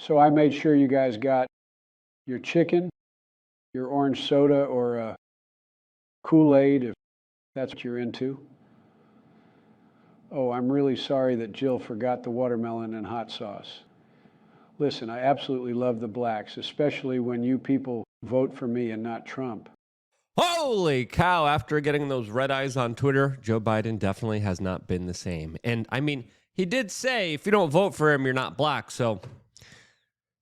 So I made sure you guys got your chicken, your orange soda, or Kool-Aid, if that's what you're into. Oh, I'm really sorry that Jill forgot the watermelon and hot sauce. Listen, I absolutely love the blacks, especially when you people vote for me and not Trump. Holy cow, after getting those red eyes on Twitter, Joe Biden definitely has not been the same. And I mean, he did say if you don't vote for him, you're not black. So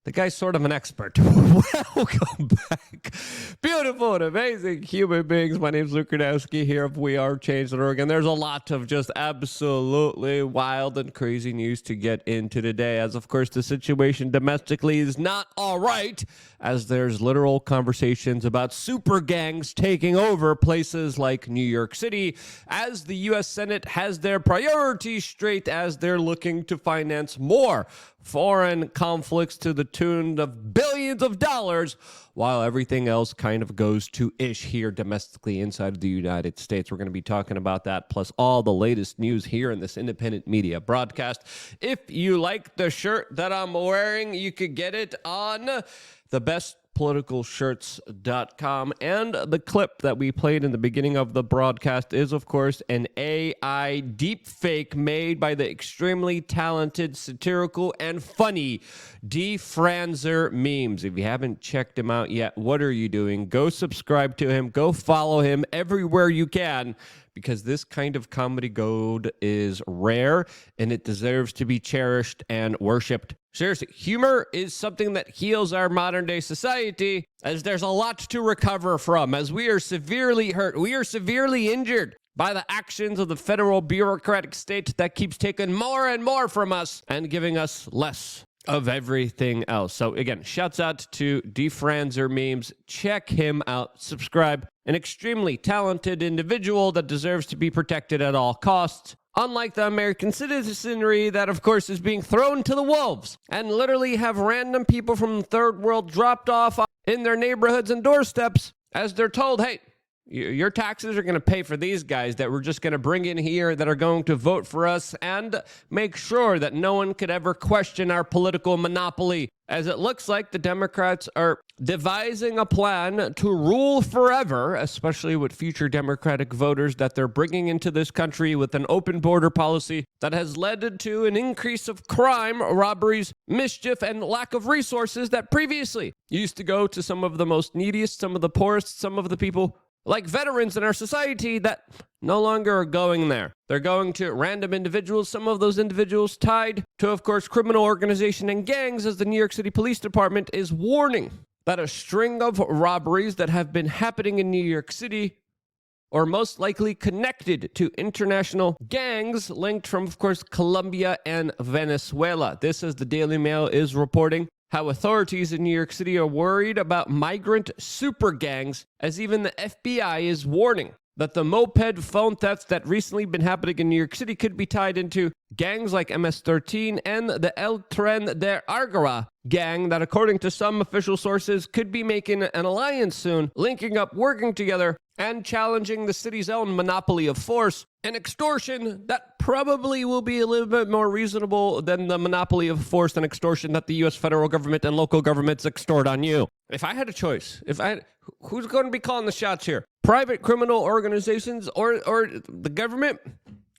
the guy's sort of an expert. Welcome back. Beautiful and amazing human beings. My name's Luke Rudowski here of We Are Change.org. And there's a lot of just absolutely wild and crazy news to get into today. As, of course, the situation domestically is not all right, as there's literal conversations about super gangs taking over places like New York City, as the U.S. Senate has their priorities straight as they're looking to finance more foreign conflicts to the tune of billions of dollars, while everything else kind of goes to ish here domestically inside of the United States. We're going to be talking about that, plus all the latest news here in this independent media broadcast. If you like the shirt that I'm wearing, you could get it on thebestpoliticalshirts.com. And the clip that we played in the beginning of the broadcast is, of course, an AI deepfake made by the extremely talented, satirical, and funny DeFranzer Memes. If you haven't checked him out yet, what are you doing? Go subscribe to him. Go follow him everywhere you can, because this kind of comedy gold is rare and it deserves to be cherished and worshipped. Seriously, humor is something that heals our modern day society, as there's a lot to recover from, as we are severely hurt. We are severely injured by the actions of the federal bureaucratic state that keeps taking more and more from us and giving us less of everything else. So again, shouts out to DeFranzer Memes. Check him out. Subscribe. An extremely talented individual that deserves to be protected at all costs. Unlike the American citizenry that, of course, is being thrown to the wolves and literally have random people from the third world dropped off in their neighborhoods and doorsteps as they're told, hey, your taxes are going to pay for these guys that we're just going to bring in here that are going to vote for us and make sure that no one could ever question our political monopoly. As it looks like the Democrats are devising a plan to rule forever, especially with future Democratic voters that they're bringing into this country with an open border policy that has led to an increase of crime, robberies, mischief, and lack of resources that previously used to go to some of the most neediest, some of the poorest, some of the people like veterans in our society that no longer are going there. They're going to random individuals, some of those individuals tied to, of course, criminal organization and gangs, as the New York City Police Department is warning that a string of robberies that have been happening in New York City are most likely connected to international gangs linked from, of course, Colombia and Venezuela. This, as the Daily Mail is reporting, how authorities in New York City are worried about migrant super gangs, as even the FBI is warning that the moped phone thefts that recently been happening in New York City could be tied into gangs like MS-13 and the El Tren de Aragua gang that, according to some official sources, could be making an alliance soon, linking up, working together, and challenging the city's own monopoly of force and extortion that probably will be a little bit more reasonable than the monopoly of force and extortion that the U.S. federal government and local governments extort on you. If I had a choice, who's going to be calling the shots here? Private criminal organizations or the government?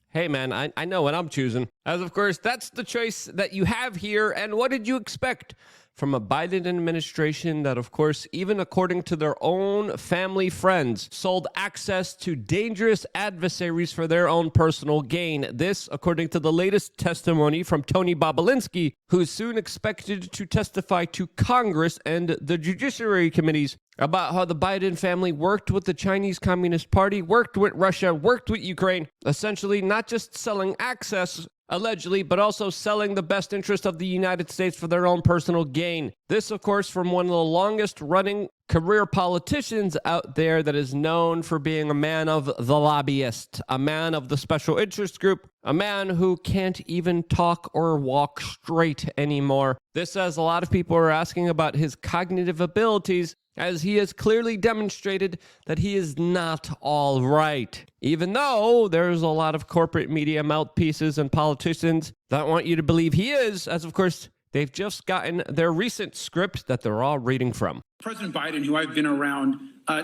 Hey, man, I know what I'm choosing. As, of course, that's the choice that you have here. And what did you expect from a Biden administration that, of course, even according to their own family friends, sold access to dangerous adversaries for their own personal gain? This, according to the latest testimony from Tony Bobulinski, who is soon expected to testify to Congress and the Judiciary Committees about how the Biden family worked with the Chinese Communist Party, worked with Russia, worked with Ukraine, essentially not just selling access, allegedly, but also selling the best interest of the United States for their own personal gain. This, of course, from one of the longest running career politicians out there that is known for being a man of the lobbyist, a man of the special interest group, a man who can't even talk or walk straight anymore. This, as a lot of people are asking about his cognitive abilities, as he has clearly demonstrated that he is not all right. Even though there's a lot of corporate media mouthpieces and politicians that want you to believe he is, as of course they've just gotten their recent script that they're all reading from. President Biden, who I've been around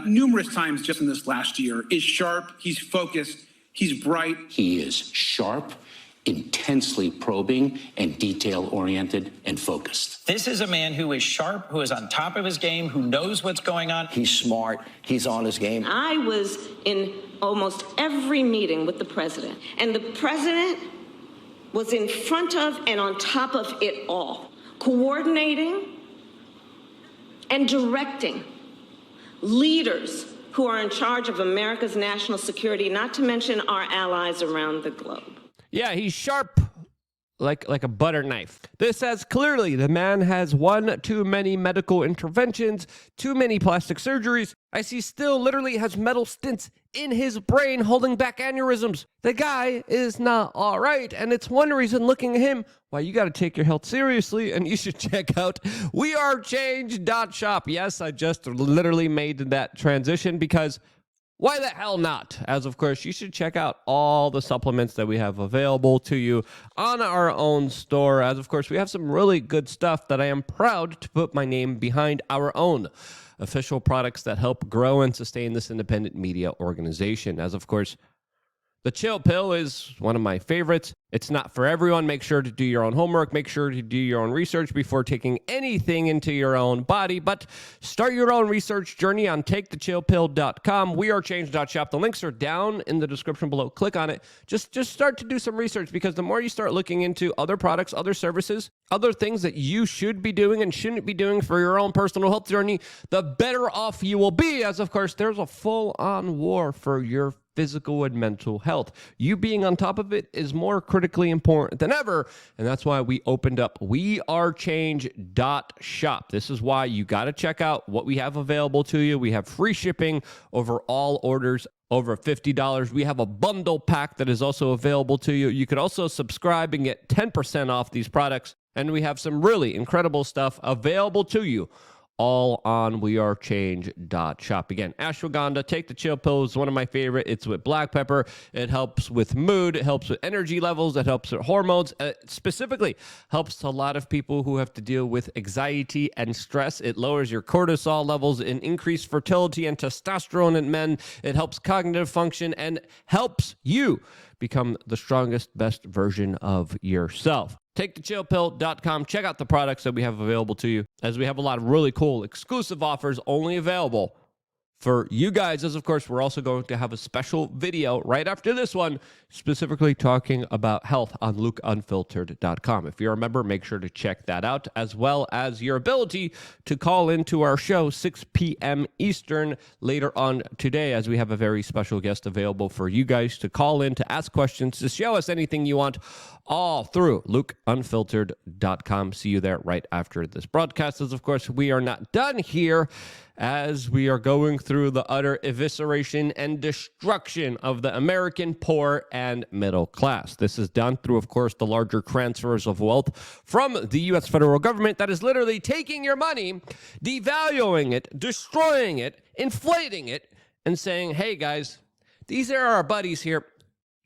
numerous times just in this last year, is sharp, he's focused, he's bright. He is sharp, intensely probing, and detail-oriented and focused. This is a man who is sharp, who is on top of his game, who knows what's going on. He's smart. He's on his game. I was in almost every meeting with the president, and the president was in front of and on top of it all, coordinating and directing leaders who are in charge of America's national security, not to mention our allies around the globe. Yeah, he's sharp like a butter knife. This says clearly the man has one too many medical interventions, too many plastic surgeries. I see still literally has metal stents in his brain holding back aneurysms. The guy is not all right, and it's one reason looking at him why you got to take your health seriously, and you should check out wearechange.shop. Yes, I just literally made that transition because why the hell not? As of course, you should check out all the supplements that we have available to you on our own store. As of course, we have some really good stuff that I am proud to put my name behind our own official products that help grow and sustain this independent media organization. As of course, the Chill Pill is one of my favorites. It's not for everyone. Make sure to do your own homework. Make sure to do your own research before taking anything into your own body. But start your own research journey on takethechillpill.com. Wearechange.shop. The links are down in the description below. Click on it. Just start to do some research, because the more you start looking into other products, other services, other things that you should be doing and shouldn't be doing for your own personal health journey, the better off you will be. As of course, there's a full-on war for your physical and mental health. You being on top of it is more critically important than ever, and that's why we opened up wearechange.shop. This is why you got to check out what we have available to you. We have free shipping over all orders over $50. We have a bundle pack that is also available to you. You could also subscribe and get 10% off these products, and we have some really incredible stuff available to you all on wearechange.shop. Again, ashwagandha, Take the Chill Pill is one of my favorite. It's with black pepper. It helps with mood. It helps with energy levels. It helps with hormones. Specifically, helps a lot of people who have to deal with anxiety and stress. It lowers your cortisol levels and increase fertility and testosterone in men. It helps cognitive function and helps you become the strongest, best version of yourself. TakeTheChillPill.com. Check out the products that we have available to you, as we have a lot of really cool exclusive offers only available for you guys. As of course, we're also going to have a special video right after this one, specifically talking about health on LukeUnfiltered.com. If you're a member, make sure to check that out, as well as your ability to call into our show 6 p.m. Eastern later on today, as we have a very special guest available for you guys to call in, to ask questions, to show us anything you want, all through LukeUnfiltered.com. See you there right after this broadcast. As of course, we are not done here, as we are going through the utter evisceration and destruction of the American poor and middle class. This is done through, of course, the larger transfers of wealth from the U.S. federal government that is literally taking your money, devaluing it, destroying it, inflating it, and saying, hey, guys, these are our buddies here.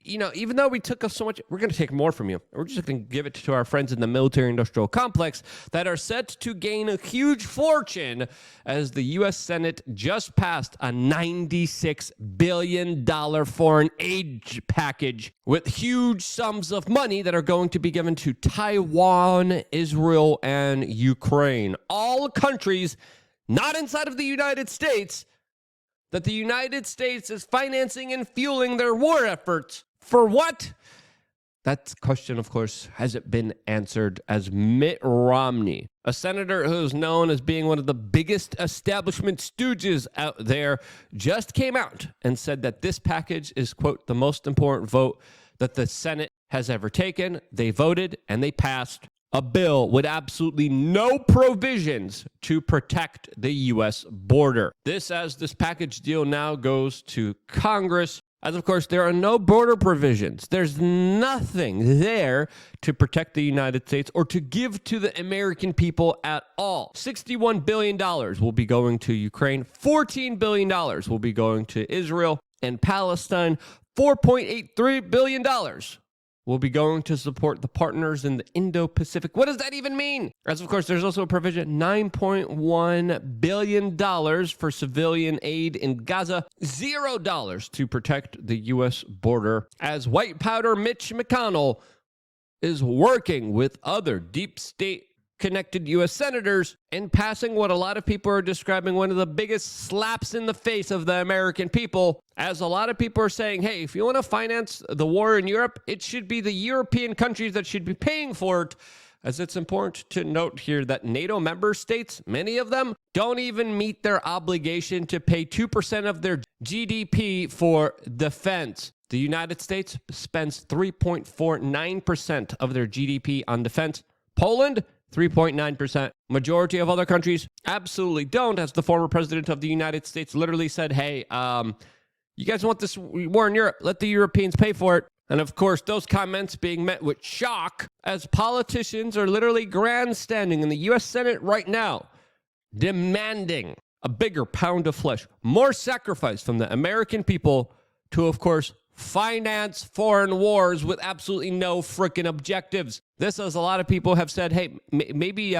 You know, even though we took us so much, we're going to take more from you. We're just going to give it to our friends in the military-industrial complex that are set to gain a huge fortune, as the U.S. Senate just passed a $96 billion foreign aid package with huge sums of money that are going to be given to Taiwan, Israel, and Ukraine. All countries not inside of the United States that the United States is financing and fueling their war efforts. For what? That question, of course, hasn't been answered, as Mitt Romney, a senator who's known as being one of the biggest establishment stooges out there, just came out and said that this package is, quote, the most important vote that the Senate has ever taken. They voted and they passed a bill with absolutely no provisions to protect the U.S. border. This package deal now goes to Congress. As of course, there are no border provisions. There's nothing there to protect the United States or to give to the American people at all. $61 billion will be going to Ukraine. $14 billion will be going to Israel and Palestine. $4.83 billion will be going to support the partners in the Indo-Pacific. What does that even mean? As of course, there's also a provision, $9.1 billion for civilian aid in Gaza, $0 to protect the U.S. border, as white powder Mitch McConnell is working with other deep state connected U.S. senators and passing what a lot of people are describing one of the biggest slaps in the face of the American people, as a lot of people are saying, hey, if you want to finance the war in Europe, it should be the European countries that should be paying for it, as it's important to note here that NATO member states, many of them, don't even meet their obligation to pay 2% of their GDP for defense. The United States spends 3.49% of their GDP on defense. Poland, 3.9%. Majority of other countries absolutely don't, as the former president of the United States literally said, hey, you guys want this war in Europe? Let the Europeans pay for it. And of course, those comments being met with shock, as politicians are literally grandstanding in the U.S. Senate right now, demanding a bigger pound of flesh, more sacrifice from the American people to, of course, finance foreign wars with absolutely no freaking objectives. This, as a lot of people have said, hey, maybe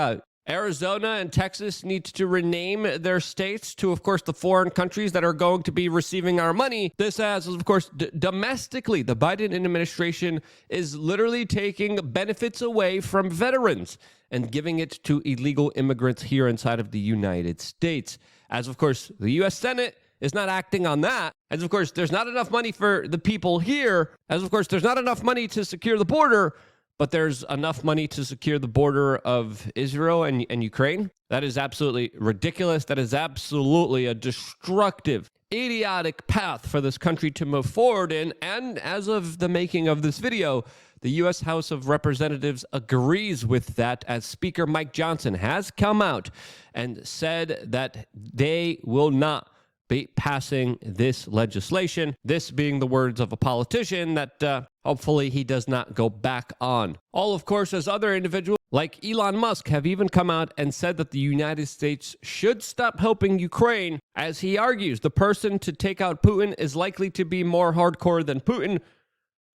Arizona and Texas need to rename their states to, of course, the foreign countries that are going to be receiving our money. This as, of course, domestically, the Biden administration is literally taking benefits away from veterans and giving it to illegal immigrants here inside of the United States. As, of course, the U.S. Senate is not acting on that. As, of course, there's not enough money for the people here. As, of course, there's not enough money to secure the border, but there's enough money to secure the border of Israel and Ukraine. That is absolutely ridiculous. That is absolutely a destructive, idiotic path for this country to move forward in. And as of the making of this video, the U.S. House of Representatives agrees with that, as Speaker Mike Johnson has come out and said that they will not be passing this legislation. This being the words of a politician that hopefully he does not go back on. All, of course, as other individuals like Elon Musk have even come out and said that the United States should stop helping Ukraine, as he argues the person to take out Putin is likely to be more hardcore than Putin,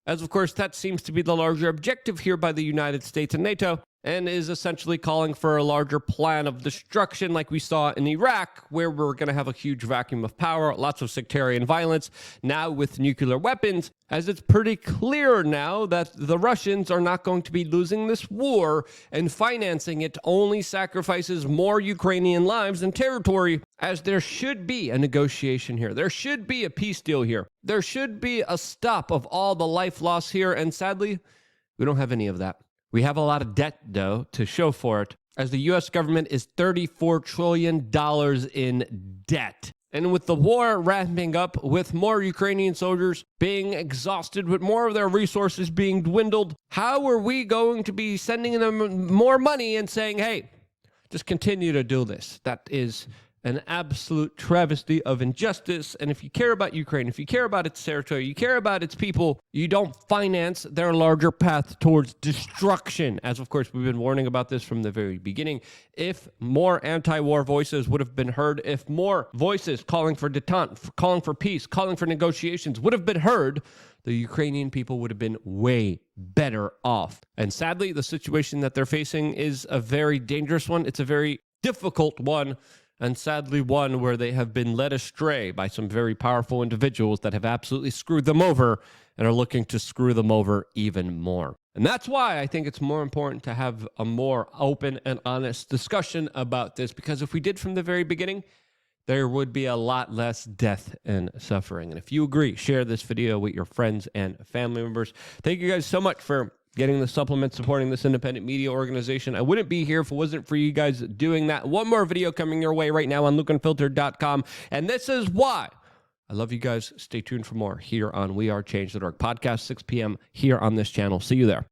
as of course that seems to be the larger objective here by the United States and NATO, and is essentially calling for a larger plan of destruction like we saw in Iraq, where we're going to have a huge vacuum of power, lots of sectarian violence, now with nuclear weapons, as it's pretty clear now that the Russians are not going to be losing this war, and financing it only sacrifices more Ukrainian lives and territory, as there should be a negotiation here. There should be a peace deal here. There should be a stop of all the life loss here, and sadly, we don't have any of that. We have a lot of debt, though, to show for it, as the U.S. government is $34 trillion in debt. And with the war ramping up, with more Ukrainian soldiers being exhausted, with more of their resources being dwindled, how are we going to be sending them more money and saying, hey, just continue to do this? That is an absolute travesty of injustice. And if you care about Ukraine, if you care about its territory, you care about its people, you don't finance their larger path towards destruction. As of course, we've been warning about this from the very beginning. If more anti-war voices would have been heard, if more voices calling for detente, calling for peace, calling for negotiations would have been heard, the Ukrainian people would have been way better off. And sadly, the situation that they're facing is a very dangerous one. It's a very difficult one, and sadly one where they have been led astray by some very powerful individuals that have absolutely screwed them over and are looking to screw them over even more. And that's why I think it's more important to have a more open and honest discussion about this, because if we did from the very beginning, there would be a lot less death and suffering. And if you agree, share this video with your friends and family members. Thank you guys so much for getting the supplement, supporting this independent media organization. I wouldn't be here if it wasn't for you guys doing that. One more video coming your way right now on lukeunfiltered.com. And this is why I love you guys. Stay tuned for more here on wearechange.org podcast, 6 p.m. here on this channel. See you there.